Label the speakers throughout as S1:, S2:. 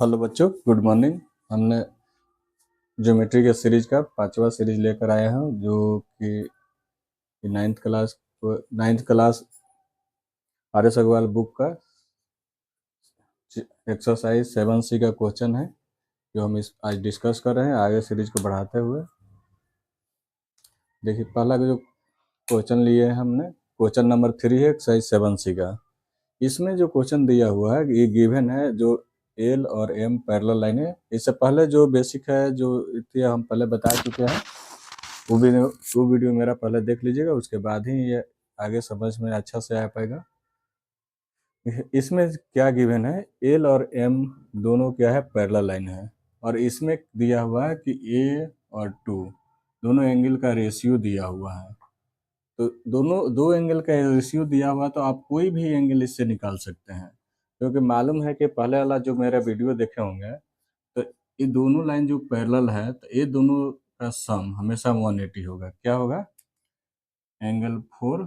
S1: Hello बच्चों, good morning. हमने geometry के सीरीज का 5वां सीरीज लेकर आए हैं जो कि ninth class R S Agarwal book का एक्सरसाइज 7C का क्वेश्चन है जो हम आज डिस्कस कर रहे हैं आगे सीरीज को बढ़ाते हुए। देखिए, पहला जो क्वेश्चन लिए हैं हमने, क्वेश्चन नंबर 3 है एक्सरसाइज 7C का। इसमें जो क्वेश्चन दिया हुआ है ये गिवन है जो एल और एम पैरेलल लाइन है। इससे पहले जो बेसिक है जो हम पहले बता चुके हैं, वो वीडियो मेरा पहले देख लीजिएगा, उसके बाद ही ये आगे समझ में अच्छा से आ पाएगा। इसमें क्या गिवन है, एल और एम दोनों क्या है, पैरेलल लाइन है। और इसमें दिया हुआ है कि ए और 2 दोनों एंगल का रेशियो दिया हुआ है। तो दोनों दो एंगल का रेशियो दिया हुआ तो आप कोई भी एंगल इससे निकाल सकते हैं, क्योंकि मालूम है कि पहले वाला जो मेरा वीडियो देखे होंगे तो ये दोनों लाइन जो पैरेलल है तो ये दोनों का सम हमेशा 180 होगा। क्या होगा, एंगल 4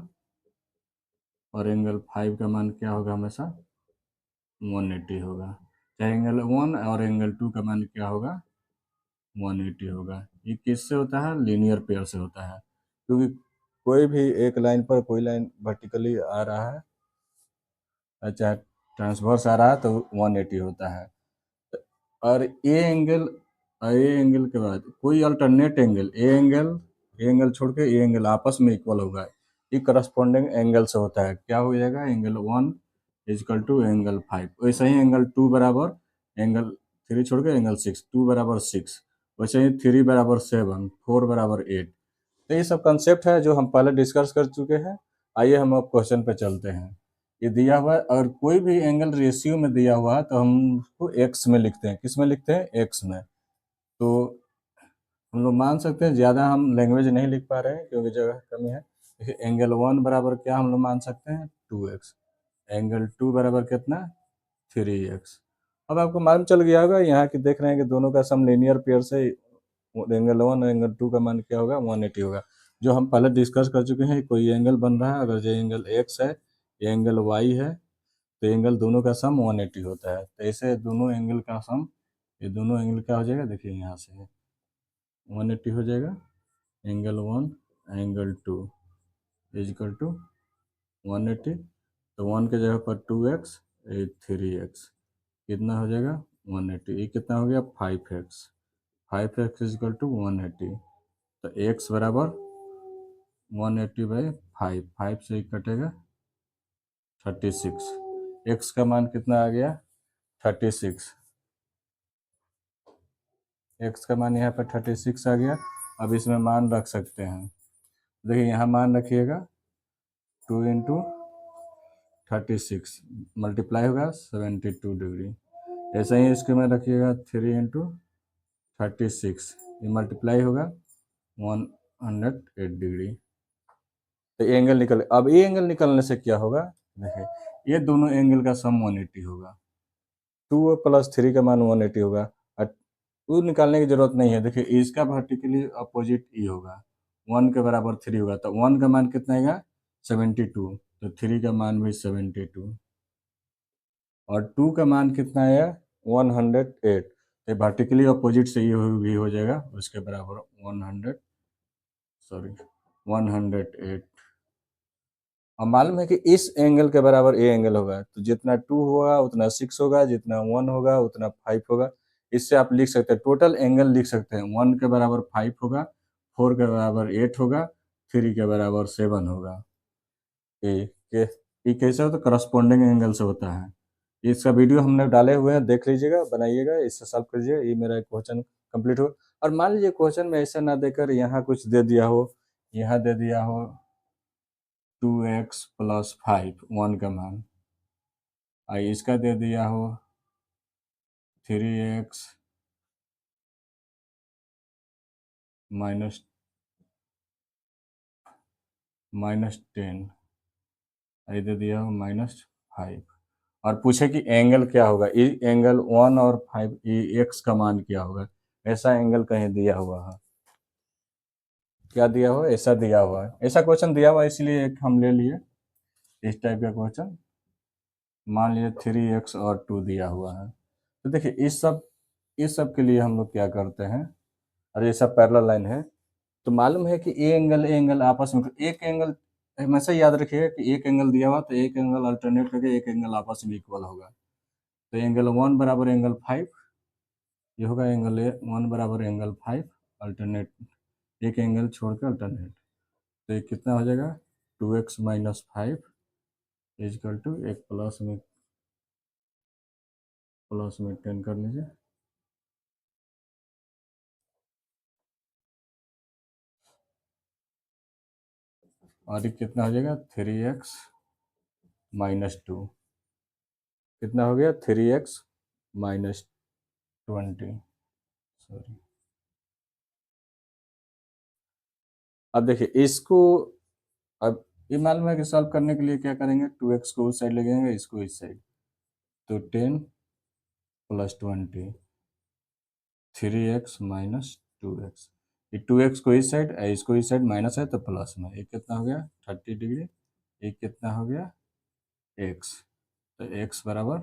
S1: और एंगल 5 का मान क्या होगा, हमेशा 180 होगा। चाहे एंगल 1 और एंगल 2 का मान क्या होगा, 180 होगा। ये किससे होता है, लीनियर पेयर से होता है, क्योंकि कोई भी एक लाइन पर कोई लाइन वर्टिकली आ रहा है चाहे ट्रांसवर्स आ रहा है तो 180 होता है। और ए एंगल के बाद कोई अल्टरनेट एंगल, ए एंगल छोड़ के ए एंगल आपस में इक्वल होगा, ये करस्पॉन्डिंग एंगल से होता है। क्या हो जाएगा, एंगल 1 इजकल टू एंगल 5। वैसे ही एंगल 2 बराबर एंगल 3 छोड़ के एंगल 6, 2 बराबर 6। वैसे ही 3 बराबर 7, 4 बराबर 8। तो ये सब कंसेप्ट है जो हम पहले डिस्कस कर चुके हैं। आइए हम अब क्वेश्चन पे चलते हैं। ये दिया हुआ है, अगर कोई भी एंगल रेशियो में दिया हुआ है तो हम उसको एक्स में लिखते हैं। किस में लिखते हैं, एक्स में। तो हम लोग मान सकते हैं, ज़्यादा हम लैंग्वेज नहीं लिख पा रहे हैं क्योंकि जगह कमी है। देखिए, एंगल 1 बराबर क्या हम लोग मान सकते हैं, 2x। एंगल 2 बराबर कितना, 3x। अब आपको मालूम चल गया होगा, यहाँ की देख रहे हैं कि दोनों का सम लीनियर पेयर से एंगल 1 और एंगल 2 का मान क्या होगा, 180 होगा। जो हम पहले डिस्कस कर चुके हैं, कोई एंगल बन रहा है, अगर ये एंगल x है, ये एंगल y है, तो एंगल दोनों का सम 180 होता है। तो ऐसे दोनों एंगल का सम, ये दोनों एंगल क्या हो जाएगा, देखिए यहाँ से 180 हो जाएगा। एंगल 1 एंगल 2 इजकल टू 180। तो 1 के जगह पर 2x, 3x, कितना हो जाएगा 180। ये कितना हो गया 5x, 5x इजकल टू 180। तो x बराबर 180/5, 5 से ही कटेगा 36। x का मान कितना आ गया, 36। x का मान यहाँ पर 36 आ गया। अब इसमें मान रख सकते हैं। देखिए, यहाँ मान रखिएगा, 2 इंटू 36 मल्टीप्लाई होगा 72 डिग्री। ऐसा ही इसके में रखिएगा, 3 इंटू 36, ये मल्टीप्लाई होगा 108 डिग्री। तो ये एंगल निकल, अब ये एंगल निकलने से क्या होगा, देखिए ये दोनों एंगल का सम 180 होगा। 2 प्लस 3 का मान 180 होगा। और 2 निकालने की जरूरत नहीं है। देखिए, इसका वर्टिकली अपोजिट ई होगा, 1 के बराबर 3 होगा। तो 1 का मान कितना आएगा, 72। तो 3 का मान भी 72 और 2 का मान कितना आया, 108। तो वर्टिकली अपोजिट से ये भी हो जाएगा उसके बराबर 108। अब मालूम है कि इस एंगल के बराबर ए एंगल होगा, तो जितना 2 होगा उतना 6 होगा, जितना 1 होगा उतना 5 होगा। इससे आप लिख सकते हैं, टोटल एंगल लिख सकते हैं। 1 के बराबर 5 होगा, 4 के बराबर 8 होगा, 3 के बराबर 7 होगा। ये कैसे होता है, करस्पॉन्डिंग एंगल से होता है। इसका वीडियो हमने डाले हुए हैं, देख लीजिएगा, बनाइएगा, इससे सॉल्व कीजिएगा। ये मेरा क्वेश्चन कंप्लीट हो। और मान लीजिए क्वेश्चन में ऐसा ना देकर यहाँ कुछ दे दिया हो, यहाँ दे दिया हो 2x प्लस 5, 1 का मान, इसका दे दिया हो 3x -10, दे दिया हो -5, और पूछे कि एंगल क्या होगा, ये एंगल 1 और 5, ये x का मान क्या होगा। ऐसा एंगल कहीं दिया हुआ है, क्या दिया हुआ, ऐसा दिया हुआ है। ऐसा क्वेश्चन दिया हुआ है, इसलिए एक हम ले लिए इस टाइप का क्वेश्चन। मान लीजिए 3x और 2 दिया हुआ है, तो देखिए इस सब के लिए हम लोग क्या करते हैं, और ये सब पैरेलल लाइन है, तो मालूम है कि ए एंगल आपस में, एक एंगल हमेशा याद रखिएगा कि एक एंगल दिया हुआ तो एक एंगल अल्टरनेट करके एक एंगल आपस में इक्वल होगा। तो एंगल 1 बराबर एंगल 5, ये होगा एंगल 1 बराबर एंगल 5 अल्टरनेट, एक एंगल छोड़ के अल्टरनेट। तो ये कितना हो जाएगा 2x माइनस 5 इजकल टू एक प्लस में 10 कर लीजिए, और ये कितना हो जाएगा 3x माइनस 2, कितना हो गया 3x माइनस 20, सॉरी। अब देखिए इसको, अब ये मालूम है कि सॉल्व करने के लिए क्या करेंगे, 2x को उस साइड ले जाएंगे, इसको इस साइड, तो 10 प्लस 20, 3x माइनस 2x, ये 2x को इस साइड, इसको इस साइड माइनस है तो प्लस में, ये कितना हो गया 30 डिग्री, ये कितना हो गया x, तो x बराबर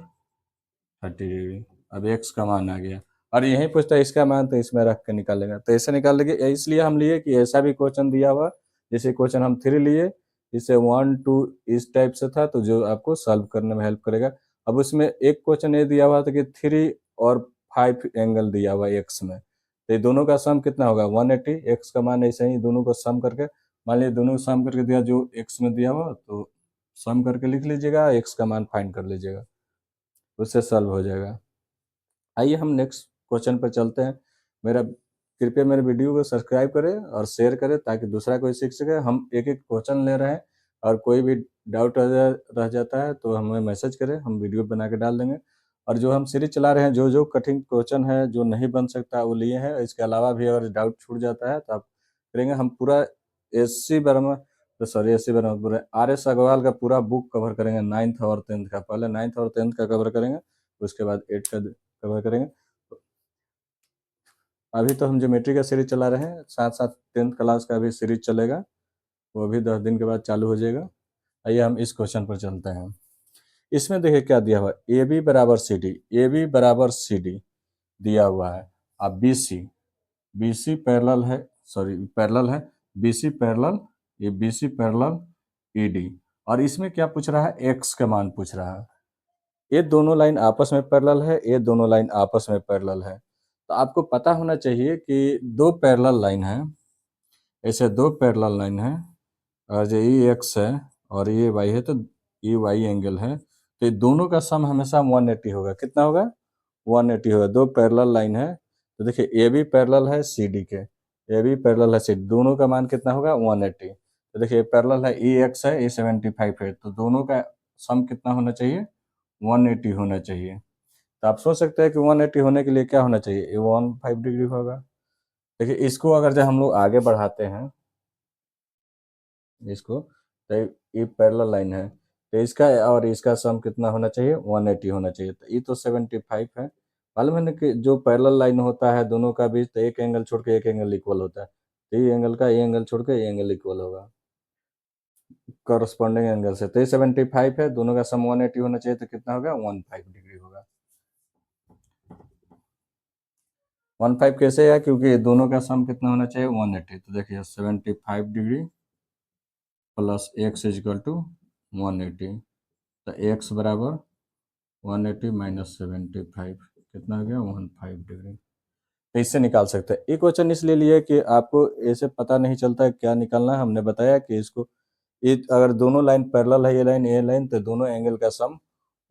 S1: 30 डिग्री। अब x का मान आ गया, और यही पूछता है इसका मान, तो इसमें रख के निकालेगा, तो ऐसे निकाल लेंगे। इसलिए हम लिए कि ऐसा भी क्वेश्चन दिया हुआ, जैसे क्वेश्चन हम 3 लिए, इससे 1 2 इस टाइप से था, तो जो आपको सॉल्व करने में हेल्प करेगा। अब उसमें एक क्वेश्चन ये दिया हुआ था कि 3 और 5 एंगल दिया हुआ एक्स में, तो ये दोनों का सम कितना होगा 180, एक्स का मान ऐसे ही दोनों को सम करके, मान लीजिए दोनों को सम करके दिया जो एक्स में दिया हुआ, तो सम करके लिख लीजिएगा, एक्स का मान फाइंड कर लीजिएगा, उससे सॉल्व हो जाएगा। आइए हम नेक्स्ट क्वेश्चन पर चलते हैं। कृपया मेरे वीडियो को सब्सक्राइब करें और शेयर करें ताकि दूसरा कोई सीख सके। हम एक एक क्वेश्चन ले रहे हैं, और कोई भी डाउट रह जाता है तो हमें मैसेज करें, हम वीडियो बना के डाल देंगे। और जो हम सीरीज चला रहे हैं, जो जो कठिन क्वेश्चन है जो नहीं बन सकता वो लिए हैं, इसके अलावा भी अगर डाउट छूट जाता है तो आप करेंगे। हम पूरा एस सी वर्मा पूरा RS अग्रवाल का पूरा बुक कवर करेंगे, 9th और 10th का, पहले 9th और 10th का कवर करेंगे, उसके बाद 8 का कवर करेंगे। अभी तो हम ज्योमेट्री का सीरीज चला रहे हैं, साथ साथ 10th क्लास का भी सीरीज चलेगा, वो भी 10 दिन के बाद चालू हो जाएगा। आइए हम इस क्वेश्चन पर चलते हैं। इसमें देखिए क्या दिया हुआ है, ए बी बराबर सी डी दिया हुआ है। अब बी सी पैरेलल है, सॉरी पैरेलल है, बी सी पैरेलल, ये B C parallel E D, और इसमें क्या पूछ रहा है, एक्स का मान पूछ रहा है। ये दोनों लाइन आपस में पैरेलल है, ये दोनों लाइन आपस में पैरेलल है, तो आपको पता होना चाहिए कि दो पैरेलल लाइन है, ऐसे दो पैरेलल लाइन है, और जो ये एक्स है और ये वाई है, तो ये वाई एंगल है, तो ये दोनों का सम हमेशा 180 होगा। कितना होगा 180 होगा। दो पैरेलल लाइन है, तो देखिए ए बी पैरेलल है सी डी के, ए बी पैरेलल है सी डी, दोनों का मान कितना होगा 180। तो देखिए पैरेलल है, ई एक्स है, ई 75 है, तो दोनों का सम कितना होना चाहिए 180 होना चाहिए। तो आप सोच सकते हैं कि 180 होने के लिए क्या होना चाहिए, ये 15 डिग्री होगा। देखिए इसको अगर जब हम लोग आगे बढ़ाते हैं इसको, तो ये पैरेलल लाइन है, तो इसका और इसका सम कितना होना चाहिए 180 होना चाहिए। तो ये तो 75 है, मालूम है ना कि जो पैरेलल लाइन होता है दोनों का बीच, तो एक एंगल छोड़ के एक एंगल इक्वल होता है, तो ये एंगल का ये एंगल छोड़ के ये एंगल इक्वल होगा कॉरस्पॉन्डिंग एंगल से। तो ये 75 है, दोनों का सम 180 होना चाहिए, तो कितना होगा 15 डिग्री होगा। 15 कैसे है, क्योंकि दोनों का सम कितना होना चाहिए 180। तो देखिए 75 degree plus X equal to 180, तो एक्स बराबर 180 माइनस 75 कितना हो गया 15 डिग्री। तो इससे निकाल सकते हैं। ये क्वेश्चन इसलिए लिए कि आपको ऐसे पता नहीं चलता है क्या निकालना है। हमने बताया कि इसको, ये अगर दोनों लाइन पैरेलल है, ये लाइन, तो दोनों एंगल का सम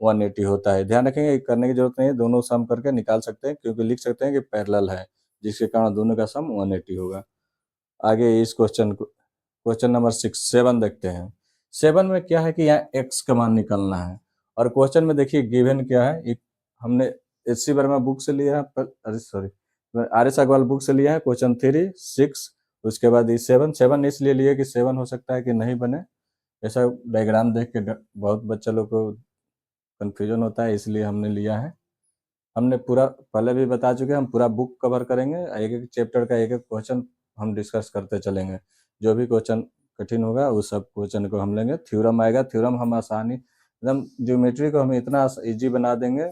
S1: 180 होता है। ध्यान रखेंगे, करने की जरूरत नहीं है, दोनों सम करके निकाल सकते हैं, क्योंकि लिख सकते हैं कि पैरेलल है, जिसके कारण दोनों का सम 180 होगा। आगे इस क्वेश्चन नंबर 7 देखते हैं। 7 में क्या है कि यहाँ एक्स का मान निकालना है, और क्वेश्चन में देखिए गिवन क्या है, एक हमने एस सी वर्मा बुक से लिया है, अरे सॉरी RS अग्रवाल बुक से लिया है, क्वेश्चन 3 6, उसके बाद ये 7 इसलिए लिए कि 7 हो सकता है कि नहीं बने, ऐसा डायग्राम देख के बहुत बच्चा लोग को कन्फ्यूजन होता है, इसलिए हमने लिया है। हमने पूरा पहले भी बता चुके हैं, हम पूरा बुक कवर करेंगे, एक एक चैप्टर का एक एक क्वेश्चन हम डिस्कस करते चलेंगे। जो भी क्वेश्चन कठिन होगा उस सब क्वेश्चन को हम लेंगे। थ्योरम आएगा, थ्योरम हम आसानी एकदम, ज्योमेट्री को हम इतना इजी बना देंगे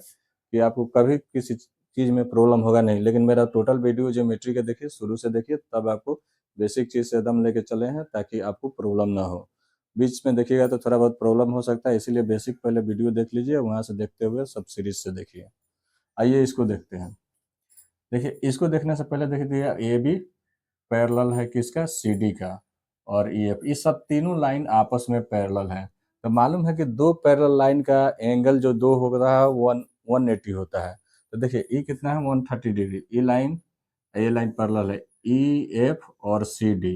S1: कि आपको कभी किसी चीज़ में प्रॉब्लम होगा नहीं। लेकिन मेरा टोटल वीडियो ज्योमेट्री का देखिए, शुरू से देखिए, तब आपको बेसिक चीज़ से एकदम लेके चले हैं ताकि आपको प्रॉब्लम ना हो। बीच में देखिएगा तो थोड़ा बहुत प्रॉब्लम हो सकता है, इसीलिए बेसिक पहले वीडियो देख लीजिए, वहाँ से देखते हुए सब सीरीज से देखिए। आइए इसको देखते हैं। देखिए, इसको देखने से पहले देखिए दिया ए बी पैरेलल है किसका, सी डी का, और ई एफ, ये सब तीनों लाइन आपस में पैरेलल है। तो मालूम है कि दो पैरेलल लाइन का एंगल जो दो हो रहा है 180 होता है। तो देखिए ई कितना है, 130 डिग्री। ये लाइन पैरेलल है, ई एफ और सी डी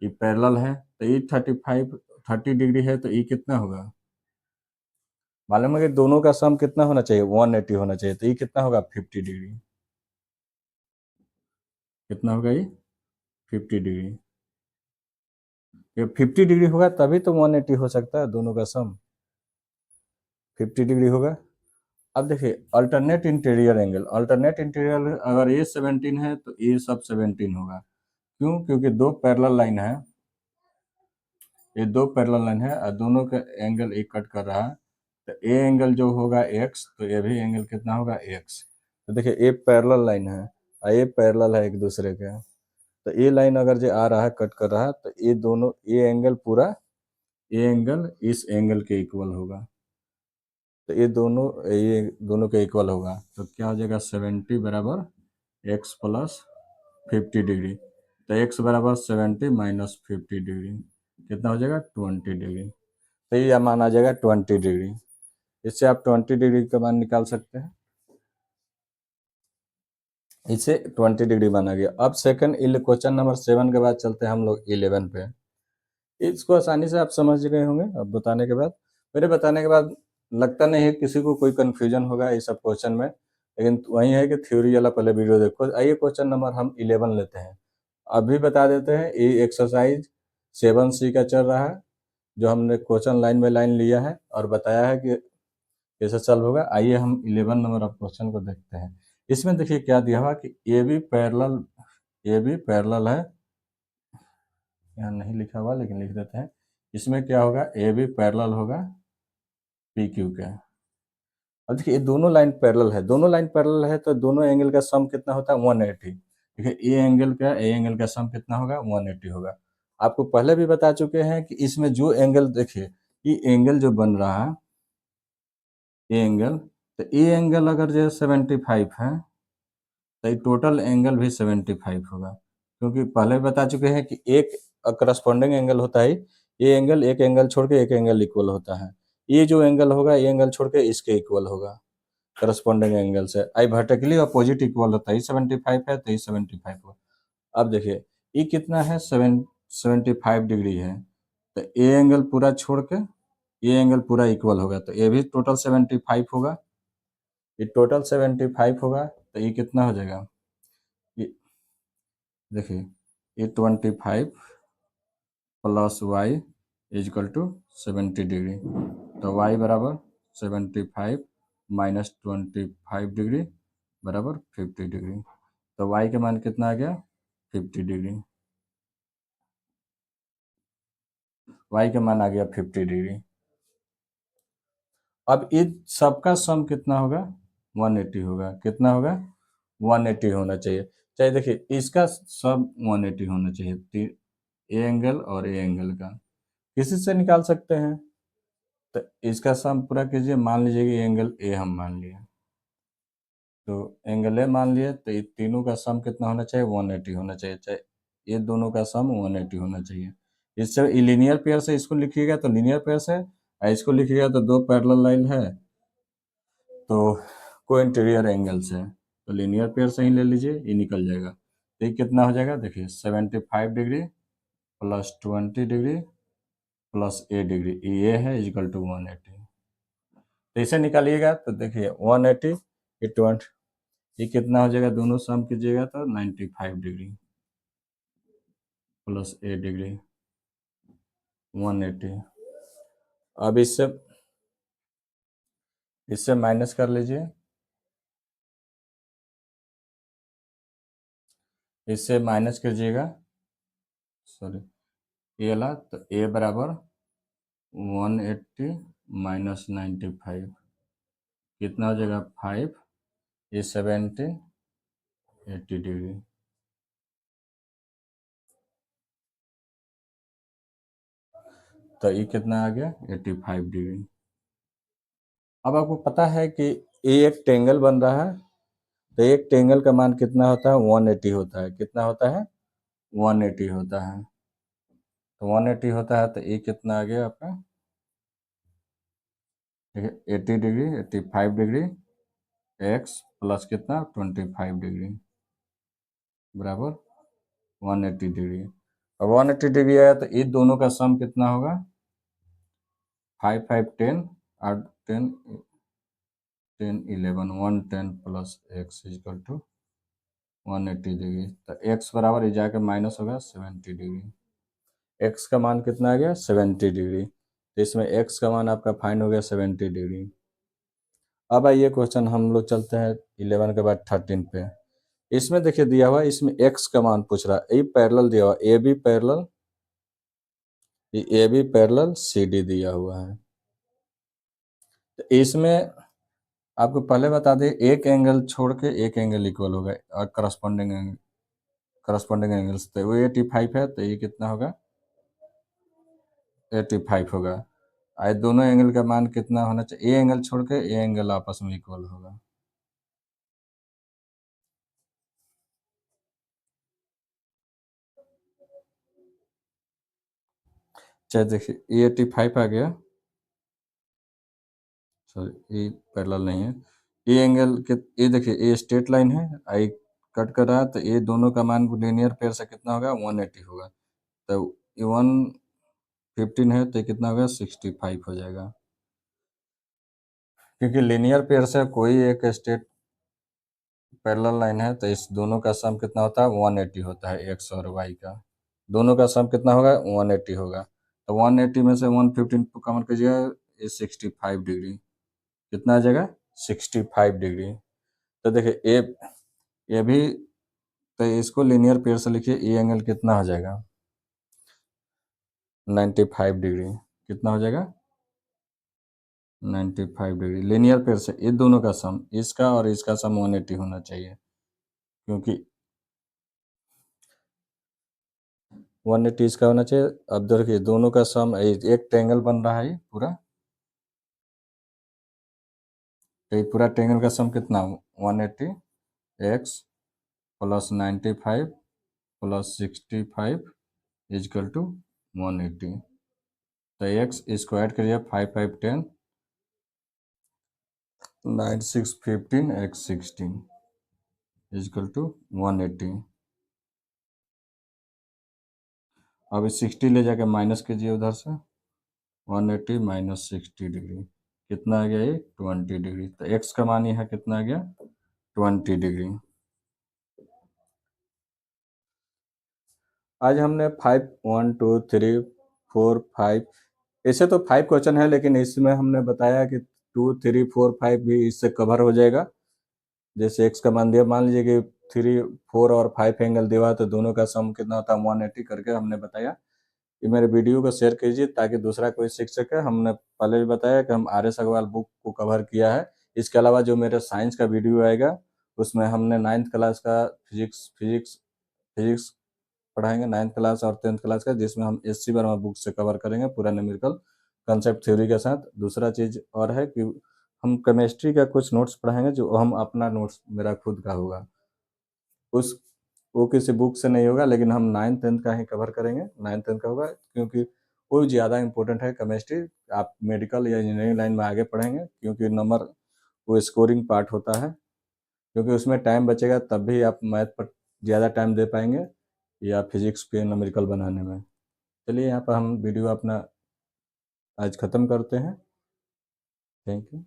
S1: ये पैरेलल है। तो ई 30 डिग्री है, तो ई कितना होगा, मालूम है कि दोनों का सम कितना होना चाहिए, 180 होना चाहिए। तो ई कितना होगा, 50 डिग्री। कितना होगा ये, 50 डिग्री। ये 50 डिग्री होगा तभी तो 180 हो सकता है, दोनों का सम 50 डिग्री होगा। अब देखिए alternate interior angle, alternate interior अगर ये 17 है तो ये सब 17 होगा। क्यों, क्योंकि दो पैरेलल लाइन है, ये दो पैरेलल लाइन है और दोनों का एंगल एक कट कर रहा है। तो ए एंगल जो होगा x, तो ये भी एंगल कितना होगा x। तो देखिए ये पैरेलल लाइन है और ये पैरेलल है एक दूसरे के। तो ये लाइन अगर जो आ रहा है कट कर रहा है, तो ये दोनों, ये एंगल पूरा, ये एंगल इस एंगल के इक्वल होगा। तो ये दोनों के इक्वल होगा। तो क्या हो जाएगा, 70 बराबर x प्लस 50 डिग्री। तो x बराबर 70 माइनस 50 डिग्री कितना हो जाएगा, 20 डिग्री। तो ये मान आ जाएगा 20 डिग्री। इससे आप 20 डिग्री का मान निकाल सकते हैं। इसे 20 डिग्री माना गया। अब सेकंड क्वेश्चन नंबर 7 के बाद चलते हैं हम लोग 11 पे। इसको आसानी से आप समझ गए होंगे अब बताने के बाद। मेरे बताने के बाद लगता नहीं है किसी को कोई कन्फ्यूजन होगा इस सब क्वेश्चन में, लेकिन वही है कि थ्योरी वाला पहले वीडियो देखो। आइए क्वेश्चन नंबर हम 11 लेते हैं। अभी बता देते हैं, ये एक्सरसाइज 7C का चल रहा है, जो हमने क्वेश्चन लाइन बाय लाइन लिया है और बताया है कि कैसे सॉल्व होगा। आइए हम 11 नंबर ऑफ क्वेश्चन को देखते हैं। इसमें देखिए क्या दिया हुआ कि ए बी पैरेलल है, यहाँ नहीं लिखा हुआ लेकिन लिख देते हैं। इसमें क्या होगा, ए बी पैरेलल होगा पी क्यू का। अब देखिए ये दोनों लाइन पैरेलल है, दोनों लाइन पैरेलल है, तो दोनों एंगल का सम कितना होता है, 180। देखिए ए एंगल का सम कितना होगा, 180 होगा। आपको पहले भी बता चुके हैं कि इसमें जो एंगल, देखिए ये एंगल जो बन रहा है, ये एंगल, तो ये एंगल अगर जो 75 है, तो ये टोटल एंगल भी 75 होगा। क्योंकि पहले बता चुके हैं कि एक करस्पॉन्डिंग एंगल होता है, ये एंगल एक एंगल छोड़ के एक एंगल इक्वल होता है। ये जो एंगल होगा, ये एंगल छोड़ के इसके इक्वल होगा करस्पॉन्डिंग एंगल से। आई वर्टिकली अपोजिट इक्वल होता है, 75 है तो ये 75 होगा। अब देखिए ये कितना है, 75 डिग्री है। तो ये एंगल पूरा छोड़ के ये एंगल पूरा इक्वल होगा, तो ये भी टोटल 75 होगा। ये टोटल 75 होगा, तो ये कितना हो जाएगा, ये देखिए ये 25 plus Y equal to 70 degree. तो वाई बराबर 75 माइनस 25 डिग्री बराबर 50 डिग्री। तो वाई के मान कितना आ गया, 50 डिग्री। वाई का मान आ गया 50 डिग्री। अब इस सबका सम कितना होगा, 180 होगा। कितना होगा, 180 होना चाहिए। चाहे देखिए इसका सब 180 होना चाहिए, ए एंगल और ए एंगल का किसी से निकाल सकते हैं। तो इसका सम पूरा कीजिए, मान लीजिए कि एंगल ए हम मान लिए, तो एंगल ए मान लिए, तो ये तीनों का सम कितना होना चाहिए, 180 होना चाहिए। चाहे ये दोनों का सम 180 होना चाहिए। इससे लीनियर पेयर से इसको लिखिएगा तो लीनियर पेयर से, और इसको लिखिएगा तो दो पैरेलल लाइन है, तो को इंटीरियर एंगल से, तो लीनियर पेयर से ही ले लीजिए, ये निकल जाएगा। तो ये कितना हो जाएगा, देखिए 75 डिग्री प्लस 20 डिग्री प्लस ए डिग्री, ये है इजिकल टू 180। तो इसे निकालिएगा तो देखिए 180 ये 20, ये कितना हो जाएगा, दोनों सम कीजिएगा तो 95 डिग्री प्लस ए डिग्री 180। अब इससे माइनस कर लीजिए, इससे माइनस कीजिएगा, सॉरी ए ला, तो ए बराबर 180 माइनस 95 कितना हो जाएगा, 5 ये 17 80 डिग्री। तो ये कितना आ गया 85 डिग्री। अब आपको पता है कि ये एक ट्रायंगल बन रहा है, तो एक ट्रायंगल का मान कितना होता है 180 होता है। कितना होता है 180 होता है। तो 180 होता है, तो ये कितना आ गया आपका, देखिए 80 डिग्री 85 डिग्री एक्स प्लस कितना 25 डिग्री बराबर 180 डिग्री। अब 180 डिग्री आया तो ये दोनों का सम कितना होगा 5 5 10 और 10 10 11 110 plus X equal to 180 degree. तो एक्स बराबर ये जाकर माइनस होगा 70 डिग्री। एक्स का मान कितना आ गया 70 डिग्री। तो इसमें एक्स का मान आपका फाइंड हो गया 70 डिग्री। अब आइए क्वेश्चन हम लोग चलते हैं 11 के बाद 13 पे। इसमें देखिए दिया हुआ है, इसमें एक्स का मान पूछ रहा है। ये पैरेलल दिया हुआ ए बी पैरेलल, ये A B parallel C D दिया हुआ है। तो इसमें आपको पहले बता दें एक एंगल छोड़ के एक एंगल इक्वल होगा और करस्पॉन्डिंग एंगल्स, तो वो 85 है, तो ये कितना होगा 85 होगा। आज दोनों एंगल का मान कितना होना चाहिए, ए एंगल छोड़ के ए एंगल आपस में इक्वल होगा। चाहे देखिए ए 85 आ गया, सॉरी ये पैरेलल नहीं है। ए एंगल के ये देखिए ए स्ट्रेट लाइन है, आई कट कर रहा है, तो ये दोनों का मान लीनियर पेयर से कितना होगा 180 होगा। तो ये 115 है, तो ये कितना होगा 65 हो जाएगा। क्योंकि लीनियर पेयर से कोई एक स्ट्रेट पैरेलल लाइन है, तो इस दोनों का सम कितना होता है 180 होता है, एक्स और वाई का दोनों का सम कितना होगा 180 होगा। तो 180 में से 115 को कॉमन कीजिएगा, ये 65 डिग्री कितना आ जाएगा 65 डिग्री। तो देखिए ए भी, तो इसको लीनियर पेयर से लिखिए, ए एंगल कितना हो जाएगा 95 डिग्री। कितना हो जाएगा 95 डिग्री। लीनियर पेयर से ये दोनों का सम, इसका और इसका सम 180 होना चाहिए, क्योंकि 180 इसका होना चाहिए। अब देखिए दोनों का सम, एक ट्रायंगल बन रहा है ये पूरा, तो ये पूरा ट्रायंगल का सम कितना 180 X plus 95 plus 65 equal to 180। तो एक्स इसको ऐड करिए 5 5 10 9 6 15 एक्स 16 इजकल टू 180। अब इस 60 ले जाके माइनस कीजिए उधर से, 180 माइनस 60 डिग्री कितना आ गया ये 20 डिग्री। तो एक्स का मान यहाँ कितना आ गया 20 डिग्री। आज हमने 5 1 2 3 4 5, ऐसे तो 5 क्वेश्चन है, लेकिन इसमें हमने बताया कि 2 3 4 5 भी इससे कवर हो जाएगा। जैसे एक्स का मान दिया, मान लीजिए कि 3 4 और 5 एंगल दिया, तो दोनों का सम कितना होता है 180 करके हमने बताया। ये मेरे वीडियो को शेयर कीजिए ताकि दूसरा कोई सीख सके। हमने पहले भी बताया कि हम आर एस अग्रवाल बुक को कवर किया है। इसके अलावा जो मेरे साइंस का वीडियो आएगा, उसमें हमने 9th क्लास का फिजिक्स फिजिक्स फिजिक्स पढ़ाएंगे, 9th क्लास और 10th क्लास का, जिसमें हम एस सी वर्मा बुक से कवर करेंगे पूरा न्यूमेरिकल कंसेप्ट थ्योरी के साथ। दूसरा चीज़ और है कि हम केमिस्ट्री का कुछ नोट्स पढ़ाएंगे, जो हम अपना नोट्स मेरा खुद का होगा, उस वो किसी बुक से नहीं होगा, लेकिन हम 9th 10th का ही कवर करेंगे। 9th 10th का होगा, क्योंकि वो ज़्यादा इंपॉर्टेंट है केमिस्ट्री। आप मेडिकल या इंजीनियरिंग लाइन में आगे पढ़ेंगे, क्योंकि नंबर वो स्कोरिंग पार्ट होता है, क्योंकि उसमें टाइम बचेगा तब भी आप मैथ पर ज़्यादा टाइम दे पाएंगे या फिजिक्स पे न्यूमेरिकल बनाने में। चलिए यहाँ पर हम वीडियो अपना आज ख़त्म करते हैं। Thank you.